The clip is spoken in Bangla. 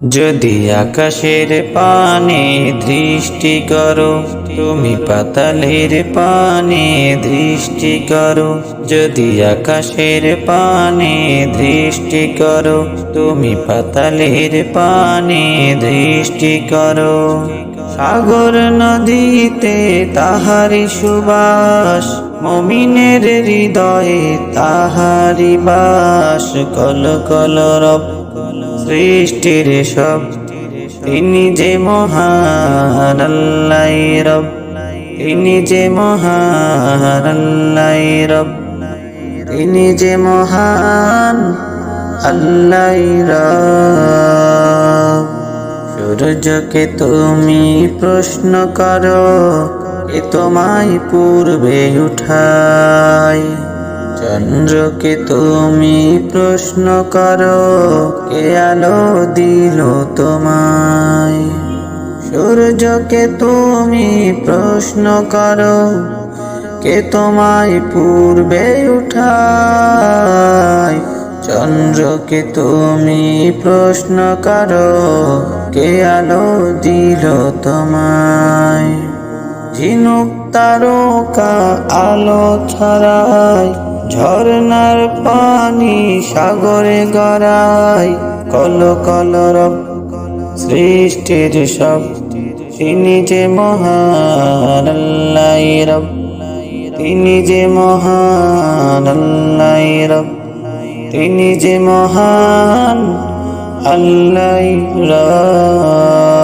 যদি আকাশের পানে দৃষ্টি করো, তুমি পাতালের পানে দৃষ্টি করো। যদি আকাশের পানে দৃষ্টি করো, তুমি পাতালের পানে দৃষ্টি করো। সাগর নদীতে তাহারি সুবাস, মুমিনের হৃদয়ে তাহারি বাস। কল কল রব সৃষ্টির সব, তিনি যে মহান আল্লাহ রব, তিনি যে মহান আল্লাহ রব, তিনি যে মহান আল্লাহ রব। সূর্যকে তুমি প্রশ্ন করো, এ তোমায় পূর্বে উঠায়। চন্দ্রকে তুমি প্রশ্ন করো, কে আলো দিল তোমায়। সূর্যকে তুমি প্রশ্ন করো, কে তোমায় পূর্বে উঠায়। চন্দ্রকে তুমি প্রশ্ন করো, কে আলো দিল তোমায়। ঝিনুক তারকা আলো ছড়ায়, ঝরনার পানি সাগরে গড়ায়। কল কল রব সৃষ্টির সব, তিনি যে মহান আল্লাহ রব, তিনি যে মহান আল্লাহ রব, তিনি যে মহান আল্লাহ রব।